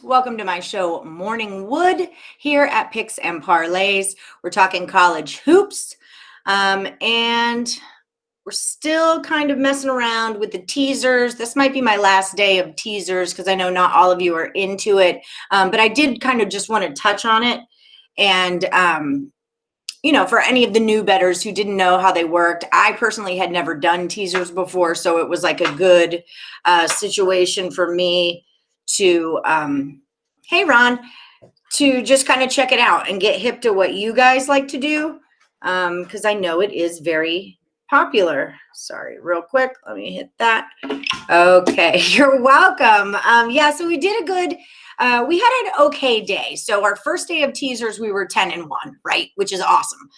Welcome to my show, Morning Wood, here at Picks and Parlays. We're talking college hoops, and we're still kind of messing around with the teasers. This might be my last day of teasers because I know not all of you are into it, but I did kind of just want to touch on it. And, for any of the new bettors who didn't know how they worked, I personally had never done teasers before, so it was like a good situation for me to hey Ron, to just kind of check it out and get hip to what you guys like to do, because I know it is very popular. Sorry, real quick, let me hit that. Okay, you're welcome. So we did a good, we had an okay day. So our first day of teasers, we were 10-1, right, which is awesome.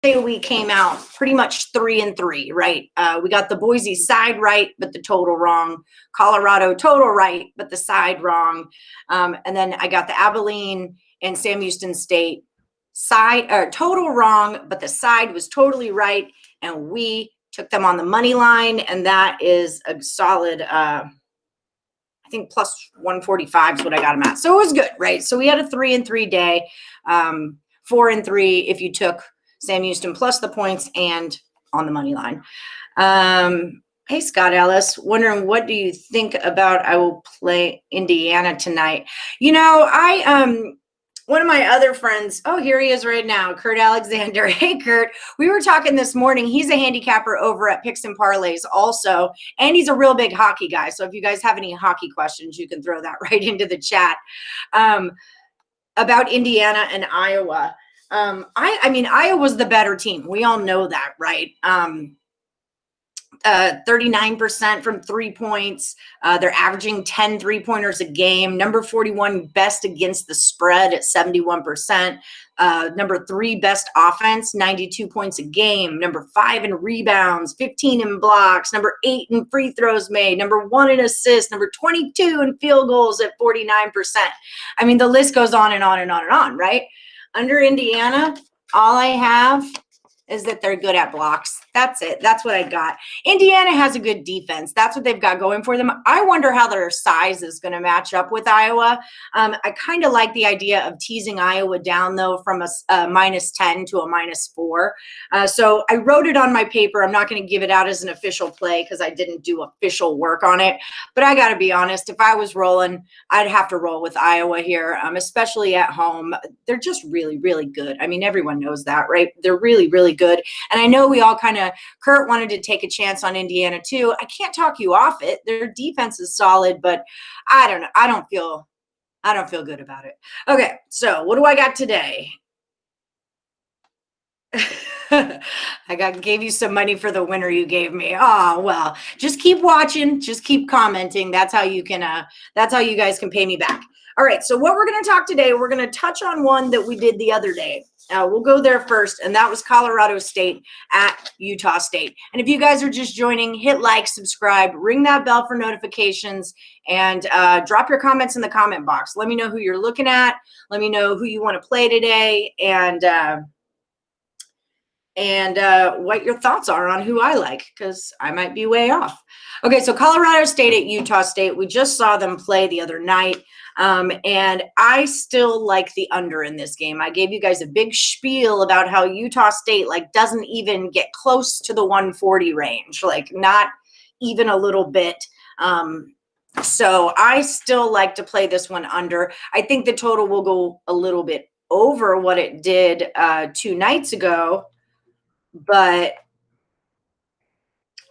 We came out pretty much 3-3, right? We got the Boise side right, but the total wrong. Colorado total right, but the side wrong. And then I got the Abilene and Sam Houston State side total wrong, but the side was totally right. And we took them on the money line, and that is a solid, I think plus 145 is what I got them at. So it was good, right? So we had a 3-3 day, 4-3 if you took Sam Houston plus the points and on the money line. Hey, Scott Ellis, wondering what do you think about I will play Indiana tonight? One of my other friends, oh, here he is right now, Kurt Alexander. Hey, Kurt, we were talking this morning. He's a handicapper over at Picks and Parlays also, and he's a real big hockey guy. So if you guys have any hockey questions, you can throw that right into the chat about Indiana and Iowa. I mean, Iowa's the better team. We all know that, right? 39% from 3 points. They're averaging 10 3-pointers a game. Number 41 best against the spread at 71%. Number 3 best offense, 92 points a game. Number 5 in rebounds, 15 in blocks. Number 8 in free throws made. Number 1 in assists. Number 22 in field goals at 49%. I mean, the list goes on and on and on and on, right? Under Indiana, all I have is that they're good at blocks. That's it. That's what I got. Indiana has a good defense. That's what they've got going for them. I wonder how their size is going to match up with Iowa. I kind of like the idea of teasing Iowa down, though, from a -10 to a -4. So I wrote it on my paper. I'm not going to give it out as an official play because I didn't do official work on it. But I got to be honest, if I was rolling, I'd have to roll with Iowa here, especially at home. They're just really, really good. I mean, everyone knows that, right? They're really, really good. And I know we all kind of, Kurt wanted to take a chance on Indiana too. I can't talk you off it. Their defense is solid, but I don't know. I don't feel good about it. Okay, so what do I got today? Gave you some money for the winner you gave me. Oh, well, just keep watching, just keep commenting. That's how you guys can pay me back. All right, so what we're going to talk today, we're going to touch on one that we did the other day. We'll go there first, and that was Colorado State at Utah State. And if you guys are just joining, hit like, subscribe, ring that bell for notifications, and drop your comments in the comment box. Let me know who you're looking at. Let me know who you want to play today, and what your thoughts are on who I like, because I might be way off. Okay, so Colorado State at Utah State. We just saw them play the other night. And I still like the under in this game. I gave you guys a big spiel about how Utah State doesn't even get close to the 140 range, not even a little bit. So I still like to play this one under. I think the total will go a little bit over what it did 2 nights ago, but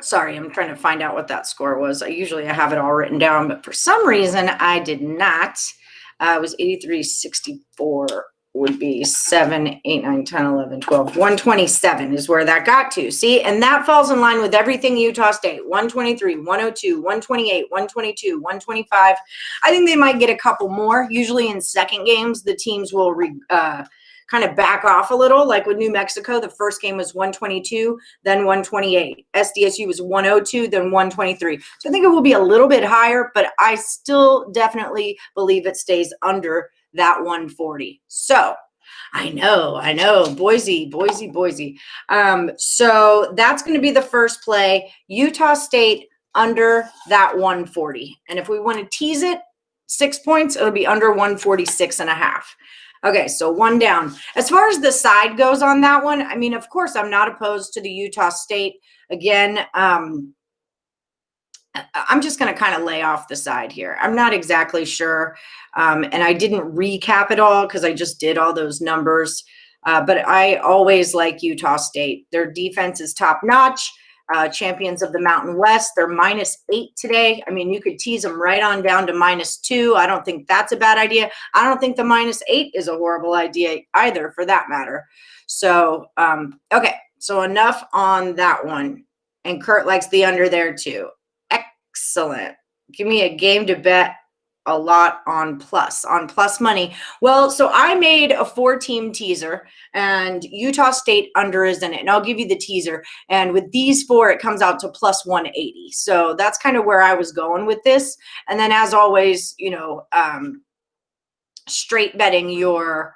sorry, I'm trying to find out what that score was. I have it all written down, but for some reason I did not. It was 83-64 would be 7, 8, 9, 10, 11, 12. 127 is where that got to. See, and that falls in line with everything Utah State. 123, 102, 128, 122, 125. I think they might get a couple more. Usually in second games, the teams will kind of back off a little, like with New Mexico. The first game was 122, then 128. SDSU was 102, then 123. So I think it will be a little bit higher, but I still definitely believe it stays under that 140. So I know. Boise. So that's going to be the first play. Utah State under that 140. And if we want to tease it, 6 points, it'll be under 146.5. Okay, so one down. As far as the side goes on that one, I mean, of course, I'm not opposed to the Utah State. Again, I'm just going to kind of lay off the side here. I'm not exactly sure. And I didn't recap it all because I just did all those numbers. But I always like Utah State. Their defense is top notch. Champions of the Mountain West. They're -8 today. I mean, you could tease them right on down to -2. I don't think that's a bad idea. I don't think the -8 is a horrible idea either, for that matter. So, okay. So enough on that one. And Kurt likes the under there too. Excellent. Give me a game to bet a lot on plus money. Well, so I made a 4-team teaser and Utah State under is in it. And I'll give you the teaser. And with these 4, it comes out to plus 180. So that's kind of where I was going with this. And then as always, you know, straight betting your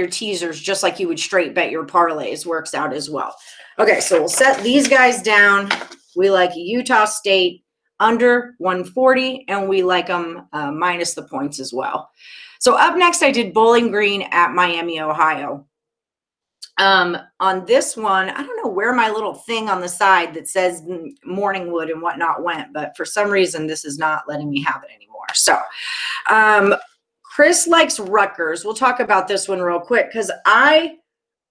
teasers, just like you would straight bet your parlays, works out as well. Okay. So we'll set these guys down. We like Utah State under 140, and we like them minus the points as well. So up next, I did Bowling Green at Miami, Ohio. On this one, I don't know where my little thing on the side that says Morningwood and whatnot went, but for some reason, this is not letting me have it anymore. So Chris likes Rutgers. We'll talk about this one real quick because I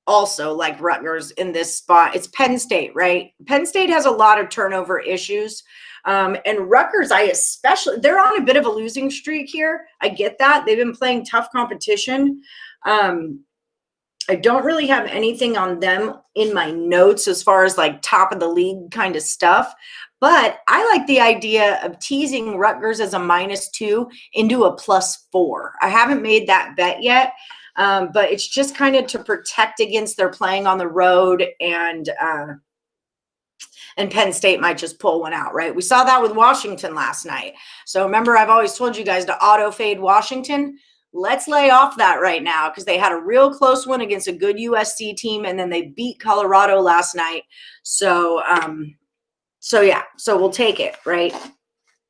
also like Rutgers in this spot. It's Penn State, right? Penn State has a lot of turnover issues. And Rutgers, they're on a bit of a losing streak here. I get that. They've been playing tough competition. I don't really have anything on them in my notes as far as like top of the league kind of stuff. But I like the idea of teasing Rutgers as a -2 into a +4. I haven't made that bet yet. But it's just kind of to protect against their playing on the road, and Penn State might just pull one out, right? We saw that with Washington last night. So remember, I've always told you guys to auto fade Washington. Let's lay off that right now because they had a real close one against a good USC team, and then they beat Colorado last night. So, yeah, so we'll take it, right?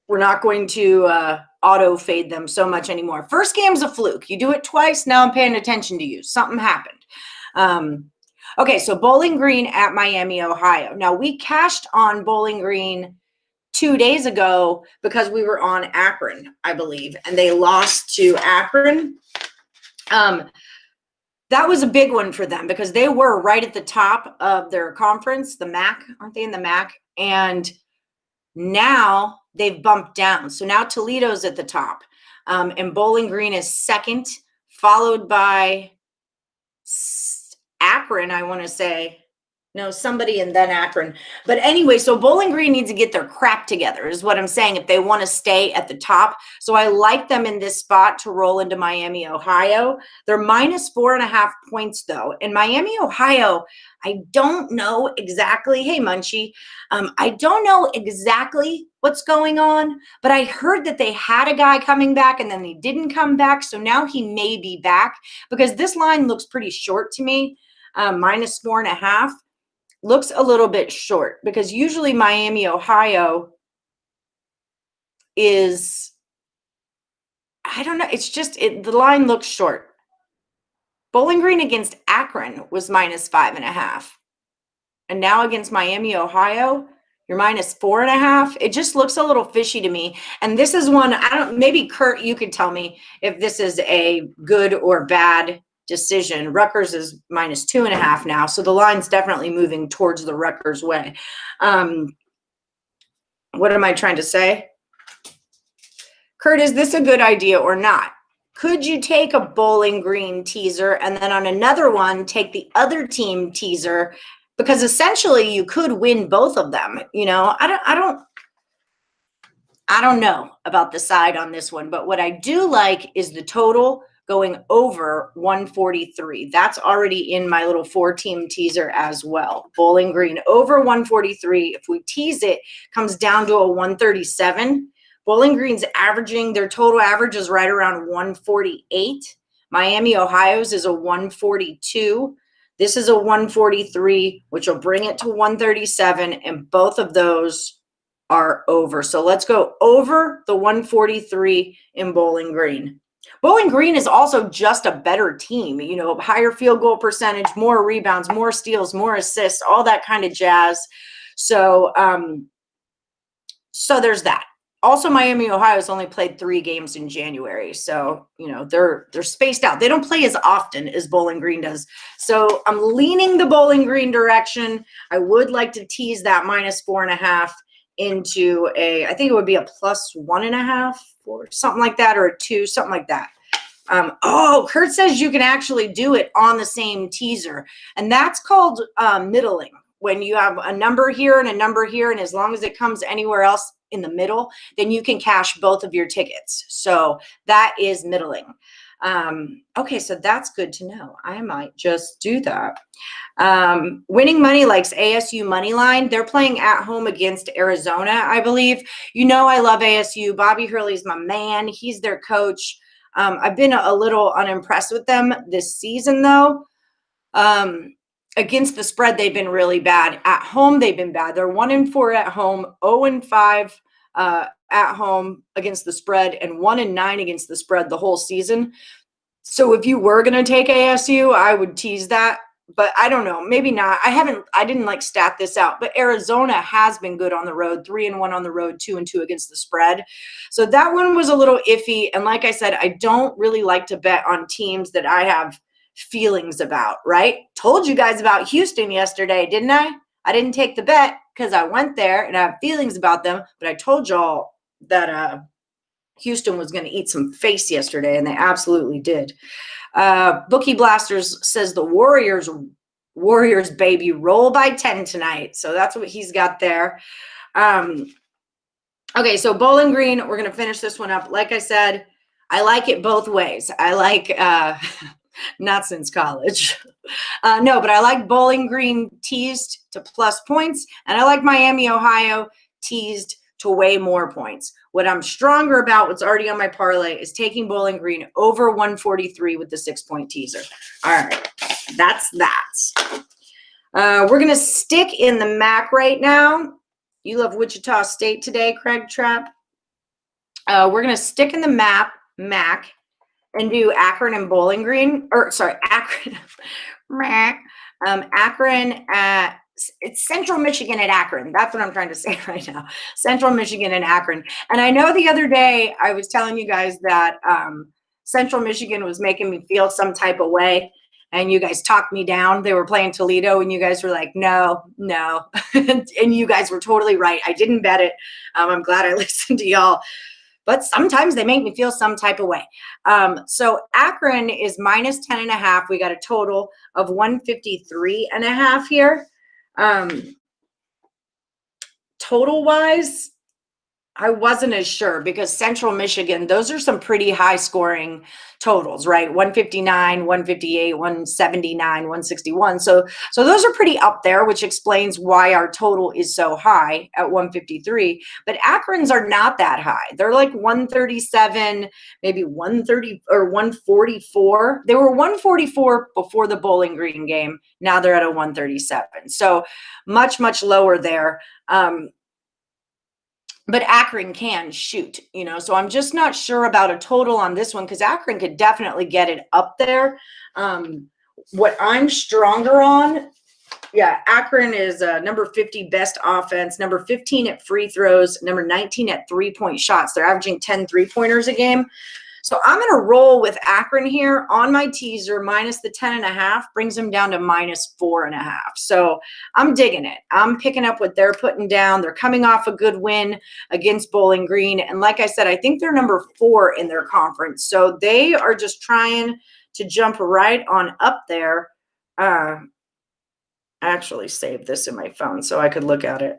We're not going to auto fade them so much anymore. First game's a fluke. You do it twice. Now I'm paying attention to you. Something happened. Okay, so Bowling Green at Miami, Ohio. Now we cashed on Bowling Green 2 days ago because we were on Akron, I believe, and they lost to Akron. That was a big one for them because they were right at the top of their conference, the MAC. Aren't they in the MAC? And now they've bumped down. So now Toledo's at the top, and Bowling Green is second, followed by Akron, I want to say. No, somebody and then Akron. But anyway, so Bowling Green needs to get their crap together is what I'm saying if they want to stay at the top. So I like them in this spot to roll into Miami, Ohio. They're -4.5 points, though. In Miami, Ohio, I don't know exactly. Hey, Munchie. I don't know exactly what's going on, but I heard that they had a guy coming back and then he didn't come back. So now he may be back because this line looks pretty short to me. -4.5. Looks a little bit short because usually Miami, Ohio is, I don't know. It's just, the line looks short. Bowling Green against Akron was -5.5. And now against Miami, Ohio, you're -4.5. It just looks a little fishy to me. And this is one, maybe Kurt, you could tell me if this is a good or bad decision. Rutgers is -2.5 now. So the line's definitely moving towards the Rutgers way. What am I trying to say? Kurt, is this a good idea or not? Could you take a Bowling Green teaser and then on another one, take the other team teaser? Because essentially you could win both of them. You know, I don't know about the side on this one, but what I do like is the total going over 143. That's already in my little 4-team teaser as well. Bowling Green over 143. If we tease it, comes down to a 137. Bowling Green's averaging, their total average is right around 148. Miami, Ohio's is a 142. This is a 143, which will bring it to 137, and both of those are over. So let's go over the 143 in Bowling Green. Bowling Green is also just a better team, you know, higher field goal percentage, more rebounds, more steals, more assists, all that kind of jazz. So, so there's that. Also, Miami, Ohio has only played 3 games in January. So, you know, they're spaced out. They don't play as often as Bowling Green does. So I'm leaning the Bowling Green direction. I would like to tease that -4.5 into a, I think it would be a +1.5 or something like that, or a 2, something like that. Oh, Kurt says you can actually do it on the same teaser. And that's called middling. When you have a number here and a number here, and as long as it comes anywhere else in the middle, then you can cash both of your tickets. So that is middling. Okay, so that's good to know. I might just do that. Winning Money likes ASU money line. They're playing at home against Arizona, I believe. You know I love ASU. Bobby Hurley's my man. He's their coach. I've been a little unimpressed with them this season, though. Against the spread, they've been really bad. At home, they've been bad. They're 1-4 at home, 0-5 at home against the spread, and 1-9 against the spread the whole season. So if you were going to take ASU, I would tease that. But I don't know, maybe not. I didn't like stat this out, but Arizona has been good on the road, 3-1 on the road, 2-2 against the spread. So that one was a little iffy. And like I said, I don't really like to bet on teams that I have feelings about, right? Told you guys about Houston yesterday, didn't I? I didn't take the bet because I went there and I have feelings about them, but I told y'all that Houston was going to eat some face yesterday, and they absolutely did. Bookie Blasters says the Warriors baby roll by 10 tonight. So that's what he's got there. Okay, so Bowling Green, we're going to finish this one up. Like I said, I like it both ways. I like not since college. No, but I like Bowling Green teased to plus points, and I like Miami, Ohio teased to way more points. What I'm stronger about, what's already on my parlay, is taking Bowling Green over 143 with the 6-point teaser. All right, that's that. We're going to stick in the MAC right now. You love Wichita State today, Craig Trapp. We're going to stick in the MAC and do Akron and Bowling Green, or sorry, Akron. Akron at, it's Central Michigan at Akron. That's what I'm trying to say right now. Central Michigan and Akron. And I know the other day I was telling you guys that Central Michigan was making me feel some type of way, and you guys talked me down. They were playing Toledo, and you guys were like, no. And you guys were totally right. I didn't bet it. I'm glad I listened to y'all. But sometimes they make me feel some type of way. So Akron is -10.5. We got a total of 153.5 here. Total wise, I wasn't as sure because Central Michigan, those are some pretty high scoring totals, right? 159, 158, 179, 161. So those are pretty up there, which explains why our total is so high at 153. But Akron's are not that high. They're like 137, maybe 130 or 144. They were 144 before the Bowling Green game. Now they're at a 137. So much, much lower there. But Akron can shoot, you know, so I'm just not sure about a total on this one because Akron could definitely get it up there. What I'm stronger on, yeah, Akron is number 50 best offense, number 15 at free throws, number 19 at 3-point shots. They're averaging 10 3-pointers a game. So I'm going to roll with Akron here on my teaser. Minus the 10.5 brings them down to -4.5. So I'm digging it. I'm picking up what they're putting down. They're coming off a good win against Bowling Green. And like I said, I think they're number 4 in their conference. So they are just trying to jump right on up there. I actually saved this in my phone so I could look at it,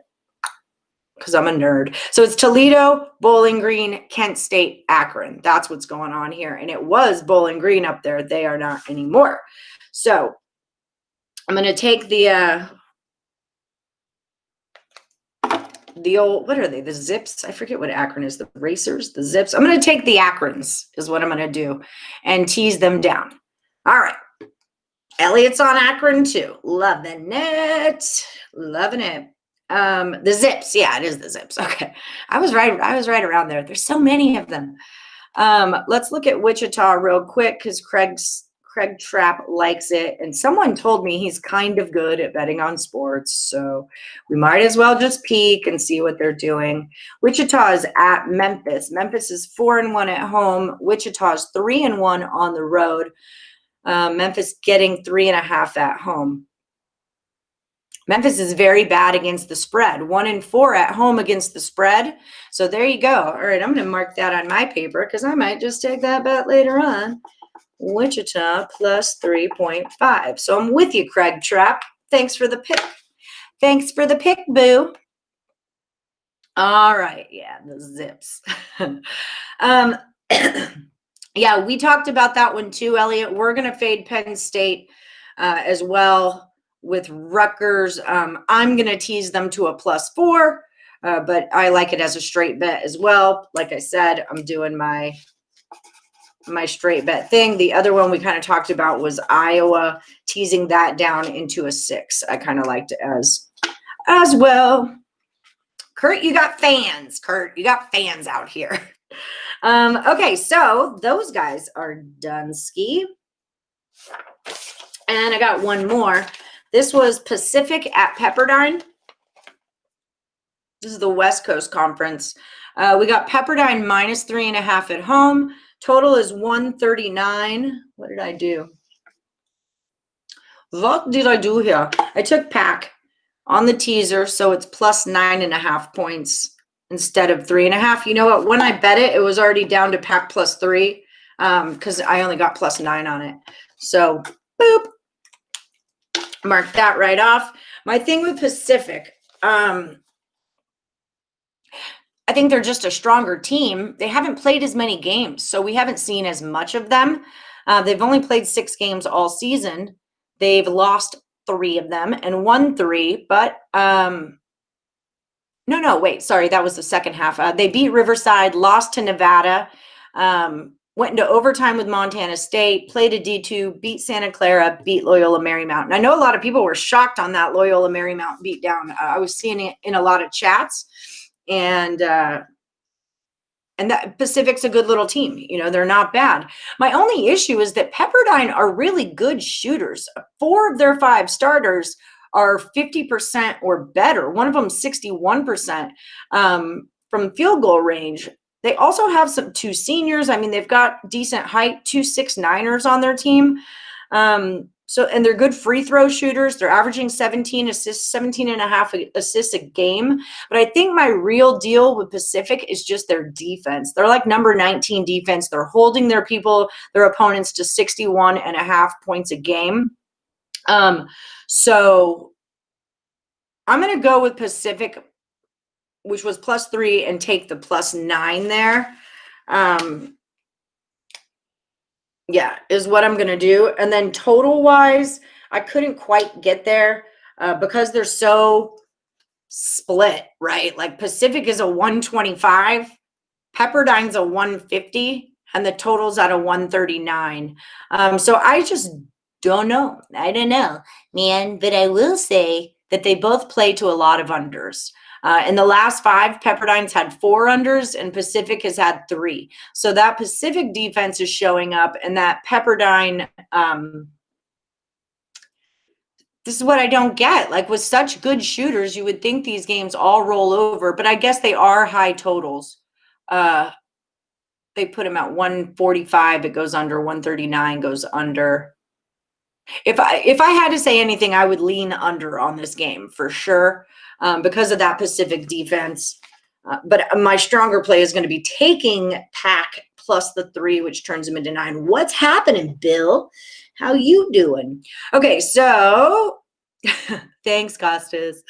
because I'm a nerd. So it's Toledo, Bowling Green, Kent State, Akron. That's what's going on here. And it was Bowling Green up there. They are not anymore. So I'm going to take the the old, what are they? The Zips? I forget what Akron is. The Racers? The Zips? I'm going to take the Akrons is what I'm going to do and tease them down. All right. Elliot's on Akron too. Loving it. Loving it. The Zips. Yeah, it is the Zips. Okay. I was right around there. There's so many of them. Let's look at Wichita real quick because Craig Trapp likes it. And someone told me he's kind of good at betting on sports. So we might as well just peek and see what they're doing. Wichita is at Memphis. Memphis is 4-1 at home. Wichita is 3-1 on the road. Memphis getting 3.5 at home. Memphis is very bad against the spread. 1-4 at home against the spread. So there you go. All right, I'm going to mark that on my paper because I might just take that bet later on. Wichita plus 3.5. So I'm with you, Craig Trapp. Thanks for the pick. Thanks for the pick, boo. All right. Yeah, the Zips. Yeah, we talked about that one too, Elliot. We're going to fade Penn State as well with Rutgers. I'm going to tease them to a +4, but I like it as a straight bet as well. Like I said, I'm doing my straight bet thing. The other one we kind of talked about was Iowa, teasing that down into a 6. I kind of liked it as well. Kurt, you got fans. Kurt, you got fans out here. Okay, so those guys are done ski. And I got one more. This was Pacific at Pepperdine. This is the West Coast Conference. We got Pepperdine minus 3.5 at home. Total is 139. What did I do? What did I do here? I took pack on the teaser, so it's plus 9.5 points instead of 3.5. You know what? When I bet it, it was already down to pack +3 because I only got plus 9 on it. So, boop. Mark that right off. My thing with Pacific, I think they're just a stronger team. They haven't played as many games, so we haven't seen as much of them. They've only played 6 games all season. They've lost 3 of them and won 3, but no, wait, sorry, that was the second half. They beat Riverside, lost to Nevada, went into overtime with Montana State, played a D2, beat Santa Clara, beat Loyola Marymount. And I know a lot of people were shocked on that Loyola Marymount beatdown. I was seeing it in a lot of chats, and that Pacific's a good little team. You know, they're not bad. My only issue is that Pepperdine are really good shooters. 4 of their 5 starters are 50% or better. One of them 61% from field goal range. They also have 2 seniors. I mean, they've got decent height, 2 6'9"ers on their team. And they're good free throw shooters. They're averaging 17 assists, 17.5 assists a game. But I think my real deal with Pacific is just their defense. They're like number 19 defense. They're holding their opponents to 61.5 points a game. So I'm going to go with Pacific, which was +3, and take the +9 there. Yeah, is what I'm going to do. And then total-wise, I couldn't quite get there because they're so split, right? Like Pacific is a 125, Pepperdine's a 150, and the total's at a 139. So I just don't know. I don't know, man. But I will say that they both play to a lot of unders. In the last 5, Pepperdine's had 4 unders and Pacific has had 3. So that Pacific defense is showing up, and that Pepperdine, this is what I don't get. Like with such good shooters, you would think these games all roll over, but I guess they are high totals. They put them at 145, it goes under, 139 goes under. If I had to say anything, I would lean under on this game for sure because of that Pacific defense. But my stronger play is going to be taking Pack plus the 3, which turns them into 9. What's happening, Bill? How you doing? Okay, so thanks, Costas.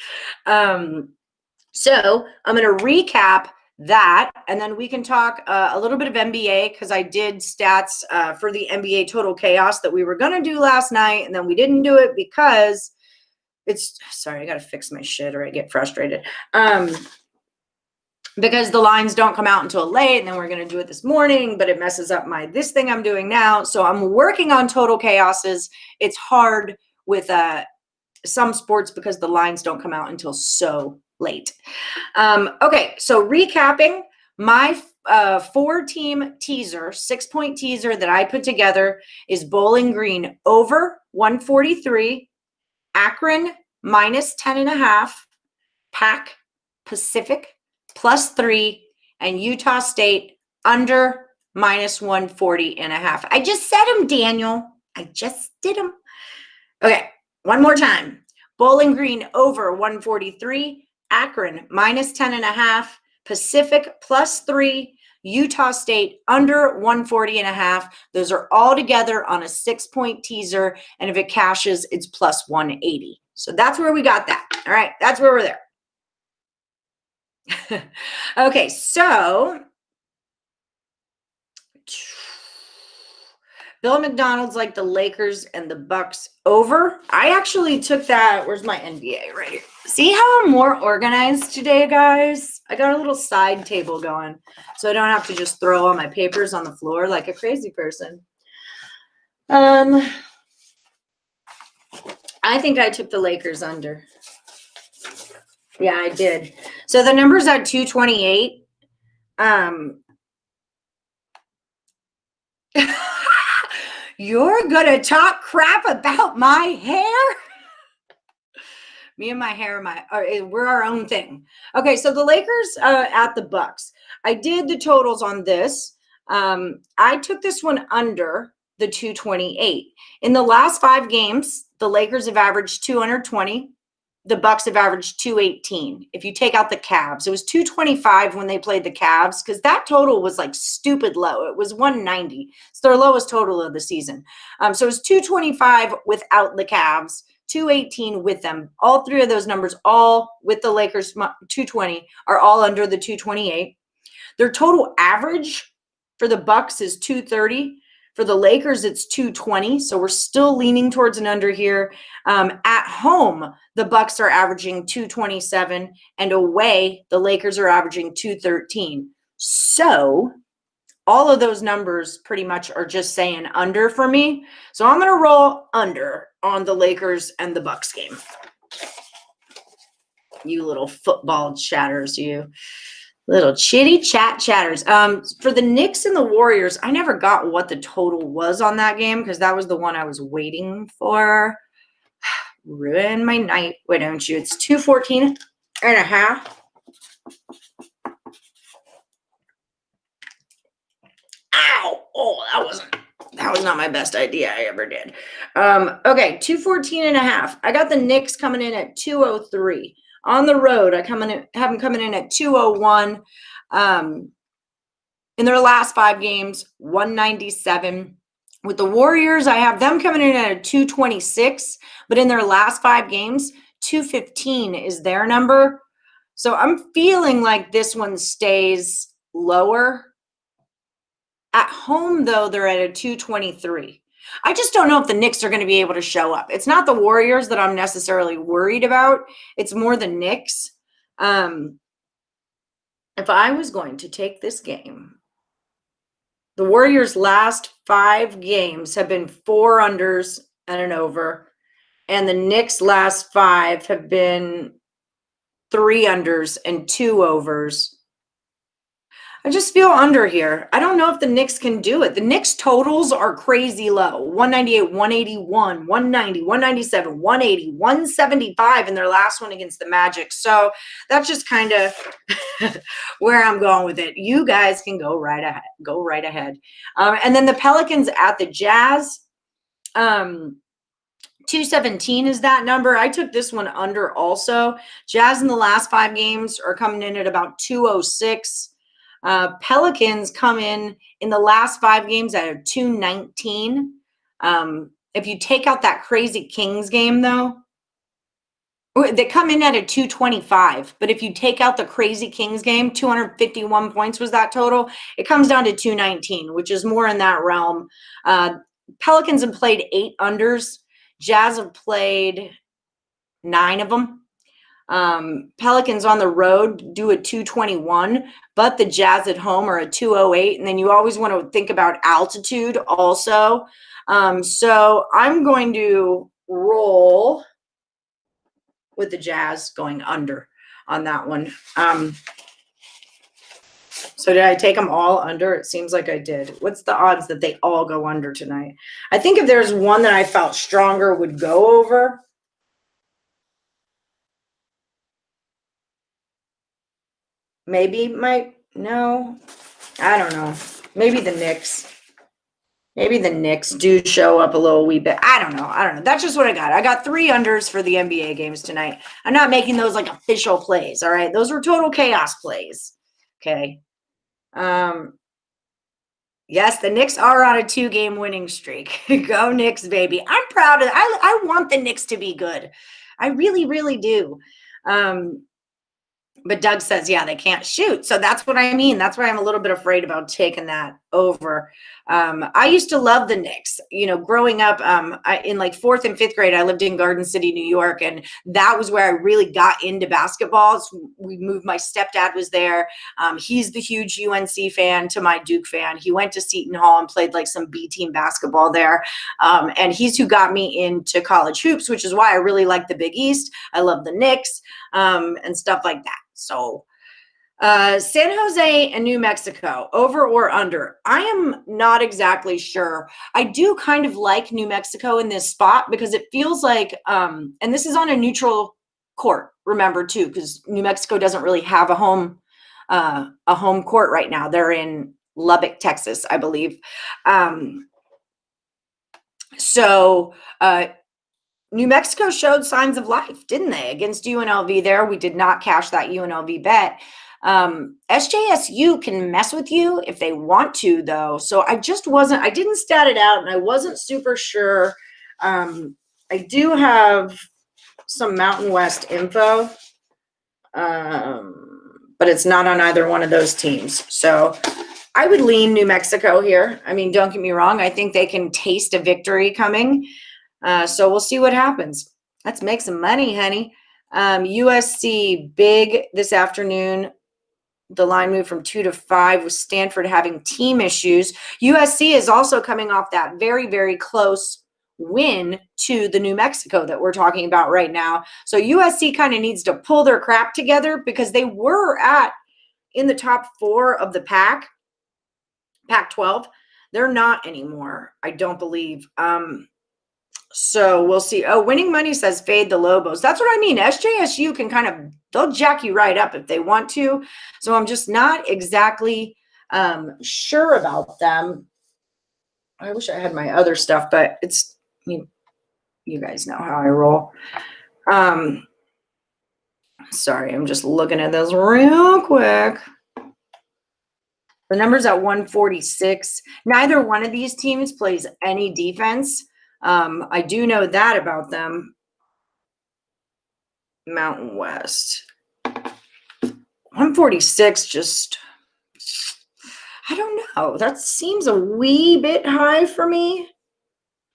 So I'm going to recap that, and then we can talk a little bit of NBA because I did stats for the NBA Total Chaos that we were going to do last night, and then we didn't do it because sorry, I got to fix my shit or I get frustrated. because the lines don't come out until late, and then we're going to do it this morning, but it messes up this thing I'm doing now. So I'm working on total chaoses. It's hard with some sports because the lines don't come out until so late. Okay, so recapping, my 4-team teaser, 6-point teaser that I put together is Bowling Green over 143, Akron minus 10.5, Pac Pacific +3, and Utah State under minus 140.5. I just said them, Daniel. I just did them. Okay, one more time. Bowling Green over 143, Akron minus 10.5, Pacific +3, Utah State under 140.5. Those are all together on a 6-point teaser, and if it cashes, it's +180. So that's where we got that. All right, that's where we're there. Okay, so Bill McDonald's like the Lakers and the Bucks over. I actually took that. Where's my NBA right here? See how I'm more organized today, guys? I got a little side table going, so I don't have to just throw all my papers on the floor like a crazy person. I think I took the Lakers under. Yeah, I did. So the number's at 228. You're gonna talk crap about my hair? Me and my hair, we're our own thing. Okay, so the Lakers at the Bucks. I did the totals on this. I took this one under the 228. In the last 5 games, the Lakers have averaged 220. The Bucks have averaged 218. If you take out the Cavs, it was 225 when they played the Cavs because that total was like stupid low. It was 190. It's their lowest total of the season. So it was 225 without the Cavs, 218 with them. All 3 of those numbers, all with the Lakers 220, are all under the 228. Their total average for the Bucks is 230. For the Lakers, it's 220, so we're still leaning towards an under here. At home, the Bucks are averaging 227, and away, the Lakers are averaging 213. So all of those numbers pretty much are just saying under for me. So I'm going to roll under on the Lakers and the Bucks game. You little football chatters, you. Little chitty chatters. For the Knicks and the Warriors, I never got what the total was on that game because that was the one I was waiting for. Ruin my night. Wait, don't you? It's 214.5. Ow! Oh, that was not my best idea I ever did. Okay, 214.5. I got the Knicks coming in at 203. On the road, I have them coming in at 201. In their last 5 games, 197. With the Warriors, I have them coming in at a 226, but in their last 5 games, 215 is their number. So I'm feeling like this one stays lower. At home, though, they're at a 223. I just don't know if the Knicks are going to be able to show up. It's not the Warriors that I'm necessarily worried about. It's more the Knicks. If I was going to take this game, the Warriors' last 5 games have been 4 unders and an over, and the Knicks' last 5 have been 3 unders and 2 overs. I just feel under here. I don't know if the Knicks can do it. The Knicks totals are crazy low. 198, 181, 190, 197, 180, 175 in their last one against the Magic. So that's just kind of where I'm going with it. You guys can go right ahead. And then the Pelicans at the Jazz. 217 is that number. I took this one under also. Jazz in the last 5 games are coming in at about 206. Pelicans come in the last 5 games at a 219. If you take out that crazy Kings game, though, they come in at a 225. But if you take out the crazy Kings game, 251 points was that total. It comes down to 219, which is more in that realm. Pelicans have played 8 unders. Jazz have played 9 of them. Pelicans on the road do a 221, but the Jazz at home are a 208. And then you always want to think about altitude also. So I'm going to roll with the Jazz going under on that one. So did I take them all under? It seems like I did. What's the odds that they all go under tonight? I think if there's one that I felt stronger would go over. Maybe no, I don't know. Maybe the Knicks. Maybe the Knicks do show up a little wee bit. I don't know. That's just what I got. I got 3 unders for the NBA games tonight. I'm not making those like official plays, all right? Those were total chaos plays. Okay. Yes, the Knicks are on a 2-game winning streak. Go Knicks, baby. I'm proud of I want the Knicks to be good. I really, really do. But Doug says, yeah, they can't shoot. So that's what I mean. That's why I'm a little bit afraid about taking that over. I used to love the Knicks. Growing up in like 4th and 5th grade, I lived in Garden City, New York. And that was where I really got into basketball. So we moved. My stepdad was there. He's the huge UNC fan to my Duke fan. He went to Seton Hall and played like some B team basketball there. And he's who got me into college hoops, which is why I really like the Big East. I love the Knicks and stuff like that. So San Jose and New Mexico, over or under? I am not exactly sure. I do kind of like New Mexico in this spot because it feels like, and this is on a neutral court, remember too, because New Mexico doesn't really have a home court right now. They're in Lubbock, Texas, I believe. New Mexico showed signs of life, didn't they, against UNLV there? We did not cash that UNLV bet. SJSU can mess with you if they want to, though. So I didn't stat it out, and I wasn't super sure. I do have some Mountain West info, but it's not on either one of those teams. So I would lean New Mexico here. I mean, don't get me wrong. I think they can taste a victory coming. So we'll see what happens. Let's make some money, honey. USC big this afternoon. The line moved from 2 to 5 with Stanford having team issues. USC is also coming off that very, very close win to the New Mexico that we're talking about right now. So USC kind of needs to pull their crap together because they were in the top 4 of the Pac-12. They're not anymore, I don't believe. So we'll see. Oh, winning money says fade the Lobos. That's what I mean. SJSU can they'll jack you right up if they want to. So I'm just not exactly sure about them. I wish I had my other stuff, but it's, you guys know how I roll. Sorry, I'm just looking at this real quick. The number's at 146. Neither one of these teams plays any defense. I do know that about them. Mountain West. 146 just, I don't know. That seems a wee bit high for me.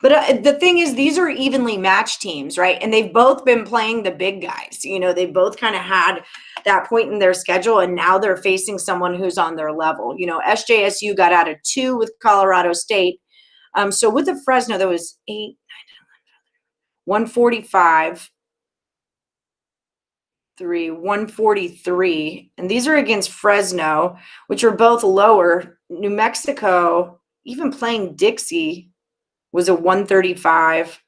But the thing is, these are evenly matched teams, right? And they've both been playing the big guys. They've both kind of had that point in their schedule, and now they're facing someone who's on their level. SJSU got out of 2 with Colorado State. So with the Fresno, there was 8, 9, 10, 145, 3, 143. And these are against Fresno, which are both lower. New Mexico, even playing Dixie, was a 135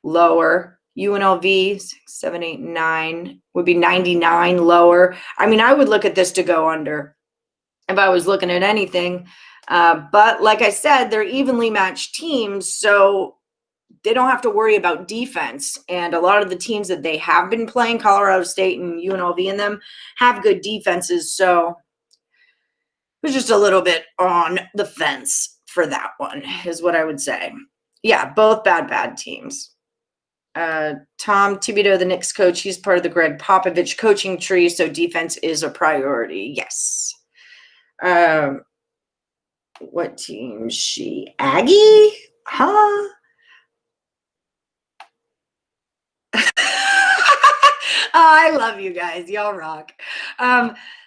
lower. UNLV 6, 7, 8, 9 would be 99 lower. I mean, I would look at this to go under if I was looking at anything. But like I said, they're evenly matched teams, so they don't have to worry about defense. And a lot of the teams that they have been playing, Colorado State and UNLV in them, have good defenses. So it was just a little bit on the fence for that one, is what I would say. Yeah, both bad teams. Tom Thibodeau, the Knicks coach, he's part of the Greg Popovich coaching tree, so defense is a priority. Yes. What team is she? Aggie? Huh? I love you guys. Y'all rock.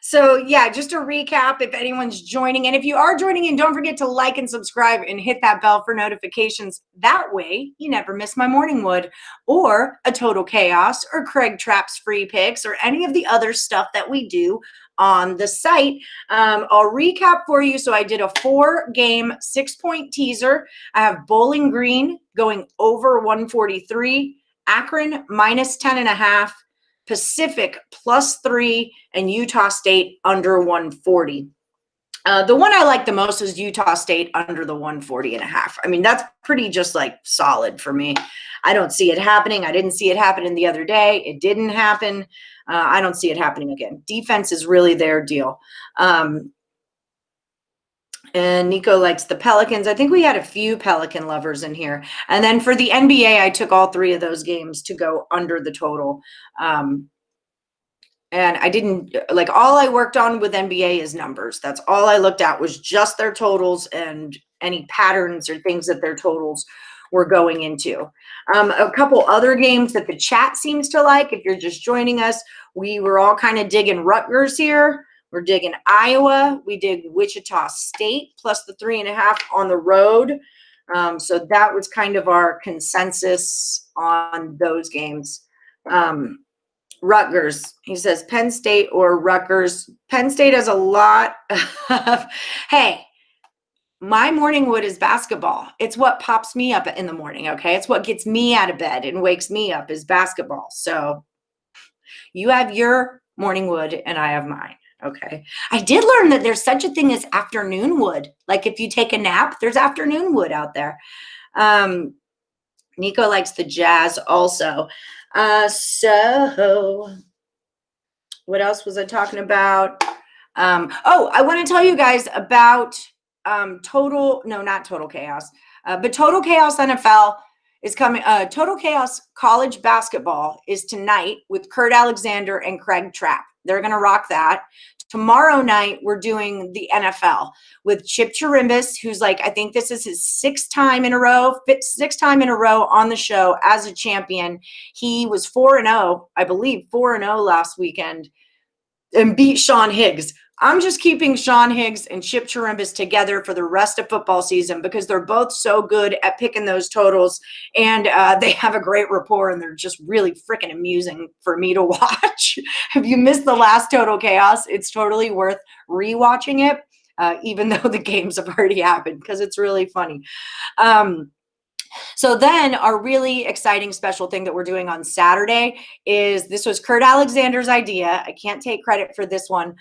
So yeah, just to recap, if anyone's joining, and if you are joining in, don't forget to like and subscribe and hit that bell for notifications. That way you never miss my morning wood or a total chaos or Craig Trapp's free picks or any of the other stuff that we do on the site. I'll recap for you. So I did a 4-game 6-point teaser. I have Bowling Green going over 143, Akron minus 10.5, Pacific +3, and Utah State under 140. The one I like the most is Utah State under the 140.5. I mean, that's pretty just like solid for me. I don't see it happening. I didn't see it happening the other day. It didn't happen. I don't see it happening again. Defense is really their deal. And Nico likes the Pelicans. I think we had a few Pelican lovers in here. And then for the NBA, I took all 3 of those games to go under the total. And I didn't, like, all I worked on with NBA is numbers. That's all I looked at was just their totals and any patterns or things that their totals were going into. A couple other games that the chat seems to like, if you're just joining us, we were all kind of digging Rutgers here. We're digging Iowa. We dig Wichita State plus the 3.5 on the road. So that was kind of our consensus on those games. Rutgers, he says Penn State or Rutgers. Penn State has a lot of, hey, my morning wood is basketball. It's what pops me up in the morning, okay? It's what gets me out of bed and wakes me up is basketball. So you have your morning wood and I have mine, okay? I did learn that there's such a thing as afternoon wood. Like if you take a nap, there's afternoon wood out there. Nico likes the Jazz also. So what else was I talking about? I want to tell you guys about not Total Chaos, but Total Chaos NFL is coming. Total Chaos College Basketball is tonight with Kurt Alexander and Craig Trapp. They're going to rock that. Tomorrow night, we're doing the NFL with Chip Chirimbus, who's like, I think this is his sixth time in a row on the show as a champion. He was 4-0, I believe, 4-0 last weekend and beat Sean Higgs. I'm just keeping Sean Higgs and Chip Chirimbus together for the rest of football season because they're both so good at picking those totals, and they have a great rapport, and they're just really freaking amusing for me to watch. If you missed the last Total Chaos, it's totally worth rewatching it, even though the games have already happened because it's really funny. So then our really exciting special thing that we're doing on Saturday is, this was Kurt Alexander's idea. I can't take credit for this one.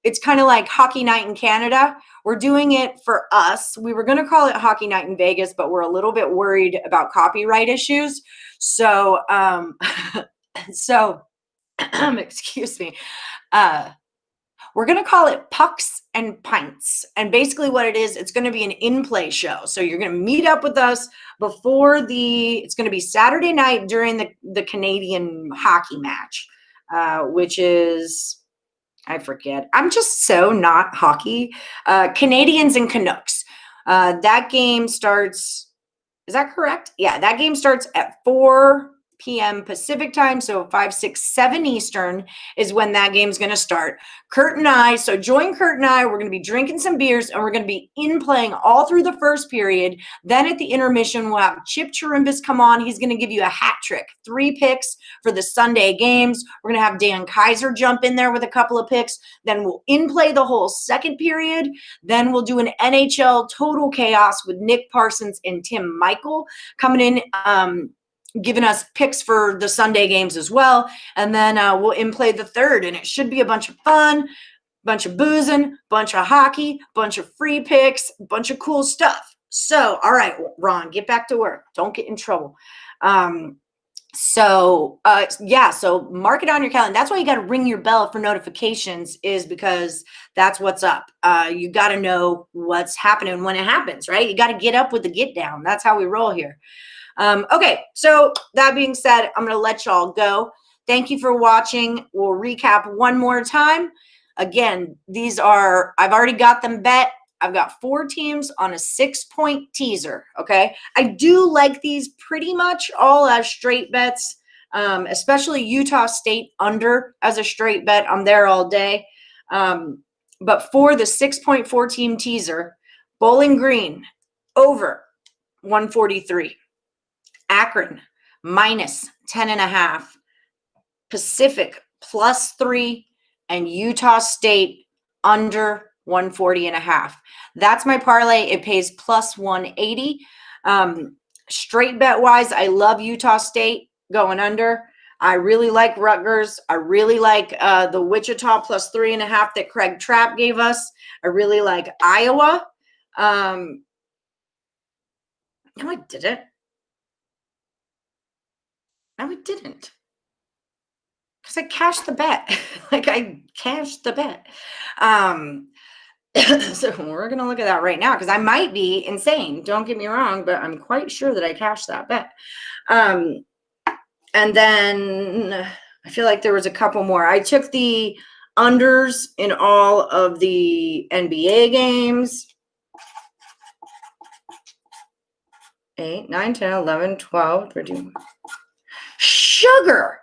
It's kind of like Hockey Night in Canada. We're doing it for us. We were going to call it Hockey Night in Vegas, but we're a little bit worried about copyright issues. So, excuse me. We're going to call it Pucks and Pints. And basically what it is, it's going to be an in-play show. So you're going to meet up with us before it's going to be Saturday night during the Canadian hockey match, which is, I forget. I'm just so not hockey. Canadians and Canucks. That game starts, is that correct? Yeah, that game starts at 4 p.m. Pacific time, so 5, 6, 7 Eastern is when that game's going to start. Kurt and I, so join Kurt and I, we're going to be drinking some beers, and we're going to be playing all through the first period. Then at the intermission, we'll have Chip Chirimbus come on. He's going to give you a hat trick, 3 picks for the Sunday games. We're going to have Dan Kaiser jump in there with a couple of picks. Then we'll play the whole second period. Then we'll do an NHL Total Chaos with Nick Parsons and Tim Michael coming in, giving us picks for the Sunday games as well. And then we'll play the third, and it should be a bunch of fun, bunch of boozing, bunch of hockey, bunch of free picks, bunch of cool stuff. So, all right, Ron, get back to work. Don't get in trouble. So mark it on your calendar. That's why you got to ring your bell for notifications, is because that's what's up. You got to know what's happening when it happens, right? You got to get up with the get down. That's how we roll here. Okay, so that being said, I'm going to let y'all go. Thank you for watching. We'll recap one more time. Again, I've already got them bet. I've got 4 teams on a 6-point teaser, okay? I do like these pretty much all as straight bets. especially Utah State under as a straight bet. I'm there all day. But for the 6.4 team teaser, Bowling Green over 143, Akron minus 10.5, Pacific +3, and Utah State under 140.5. That's my parlay. It pays +180. Straight bet wise, I love Utah State going under. I really like Rutgers. I really like the Wichita +3.5 that Craig Trapp gave us. I really like Iowa. No, I didn't. No, I didn't. Because I cashed the bet. Like, I cashed the bet. So we're going to look at that right now because I might be insane. Don't get me wrong, but I'm quite sure that I cashed that bet. And then I feel like there was a couple more. I took the unders in all of the NBA games. 8, 9, 10, 11, 12, 13. Sugar.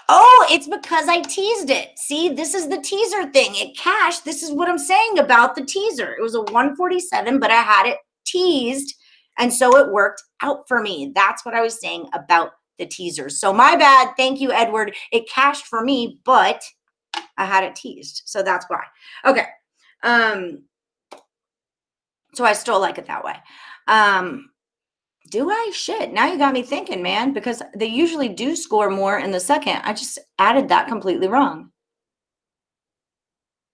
Oh, it's because I teased it. See, this is the teaser thing. It cashed. This is what I'm saying about the teaser. It was a 147, but I had it teased, and so it worked out for me. That's what I was saying about the teasers. So my bad. Thank you, Edward. It cashed for me, but I had it teased. So that's why. Okay. So I still like it that way. Do I? Shit. Now you got me thinking, man, because they usually do score more in the second. I just added that completely wrong.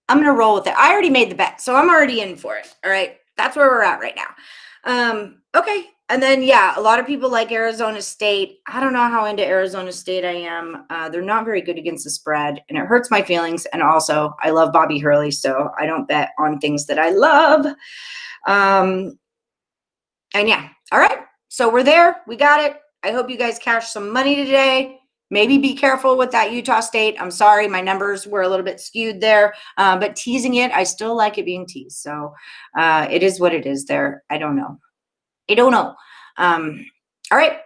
I'm going to roll with it. I already made the bet, so I'm already in for it. All right. That's where we're at right now. Okay. And then, yeah, a lot of people like Arizona State. I don't know how into Arizona State I am. They're not very good against the spread, and it hurts my feelings. And also, I love Bobby Hurley, so I don't bet on things that I love. And yeah. All right. So we're there. We got it. I hope you guys cash some money today. Maybe be careful with that Utah State. I'm sorry. My numbers were a little bit skewed there. But teasing it, I still like it being teased. So it is what it is there. I don't know. All right.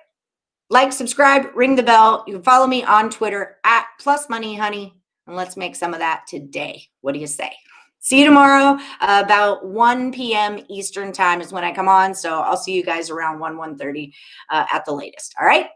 Like, subscribe, ring the bell. You can follow me on Twitter at +moneyhoney. And let's make some of that today. What do you say? See you tomorrow. About 1 p.m. Eastern time is when I come on. So I'll see you guys around 1:30 at the latest. All right.